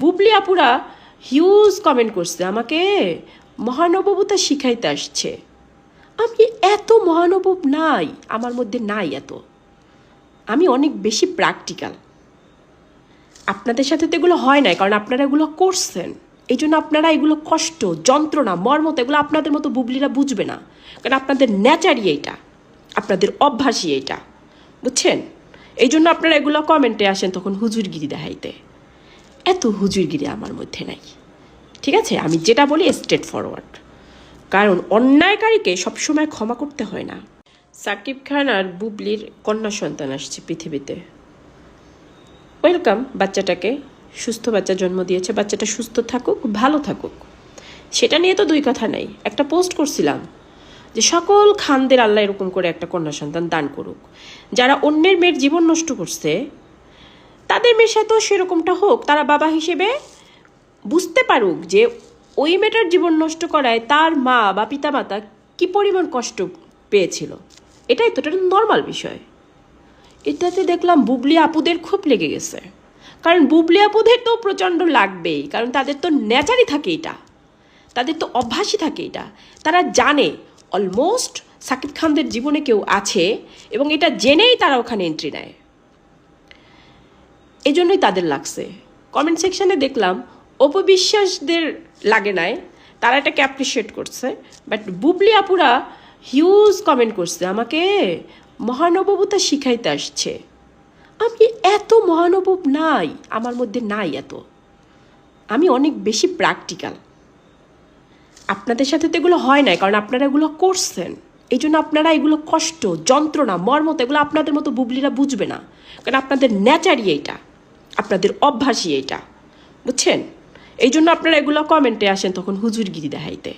বুবলি আপুরা huge comment করছে আমাকে মহানুভবতা শিখাইতে আসছে। আমি এত মহানুভব নাই, আমার মধ্যে নাই এত। আমি অনেক বেশি প্র্যাকটিক্যাল। আপনাদের সাথে তো এগুলো হয় নাই, কারণ আপনারা এগুলো করছেন। এই জন্য আপনারা এগুলো কষ্ট, যন্ত্রণা, মর্মত এগুলো আপনাদের মতো বুবলিরা বুঝবে না, কারণ আপনাদের ন্যাচারই এইটা, আপনাদের অভ্যাসই এইটা, বুঝছেন? এই জন্য আপনারা এগুলো কমেন্টে আসেন তখন হুজুরগিরি দেখাইতে। এত হুজুরগিরি আমার মধ্যে নাই, ঠিক আছে? আমি যেটা বলি স্ট্রেট ফরওয়ার্ড, কারণ অন্যায়কারীকে সবসময় ক্ষমা করতে হয় না। সাকিব খান আর বুবলির কন্যা সন্তান আসছে পৃথিবীতে। ওয়েলকাম বাচ্চাটাকে, সুস্থ বাচ্চা জন্ম দিয়েছে, বাচ্চাটা সুস্থ থাকুক, ভালো থাকুক, সেটা নিয়ে তো দুই কথা নেই। একটা পোস্ট করছিলাম যে সকল খানদের আল্লাহ এরকম করে একটা কন্যা সন্তান দান করুক। যারা অন্যের মেয়ের জীবন নষ্ট করছে তাদের মেয়ের সাথেও সেরকমটা হোক, তারা বাবা হিসেবে বুঝতে পারুক যে ওই মেয়েটার জীবন নষ্ট করায় তার মা বা পিতামাতা কি পরিমাণ কষ্ট পেয়েছিল। এটাই তো, এটা নর্মাল বিষয়। এটাতে দেখলাম বুবলি আপুদের খুব লেগে গেছে, কারণ বুবলি আপুদের তো প্রচণ্ড লাগবেই, কারণ তাদের তো নেচারই থাকে এটা, তাদের তো অভ্যাসই থাকে এটা। তারা জানে অলমোস্ট সাকিব খানদের জীবনে কেউ আছে এবং এটা জেনেই তারা ওখানে এন্ট্রি নেয়। এই জন্যই তাদের লাগছে। কমেন্ট সেকশানে দেখলাম অপবিশ্বাসদের লাগে নাই, তারা এটাকে অ্যাপ্রিসিয়েট করছে, বাট বুবলি আপুরা হিউজ কমেন্ট করছে আমাকে মহানুভবতা শিখাইতে আসছে। আমি এত মহানুভব নাই, আমার মধ্যে নাই এত। আমি অনেক বেশি প্র্যাকটিক্যাল। আপনাদের সাথে তো এগুলো হয় নাই, কারণ আপনারা এগুলো করছেন। এই জন্য আপনারা এগুলো কষ্ট, যন্ত্রণা, মর্মত এগুলো আপনাদের মতো বুবলিরা বুঝবে না, কারণ আপনাদের ন্যাচারই এইটা, আপনাদের অভ্যাসই এইটা, বুঝছেন? এই জন্য আপনারা এগুলো কমেন্টে আসেন তখন হুজুরগিরি দেখাইতে।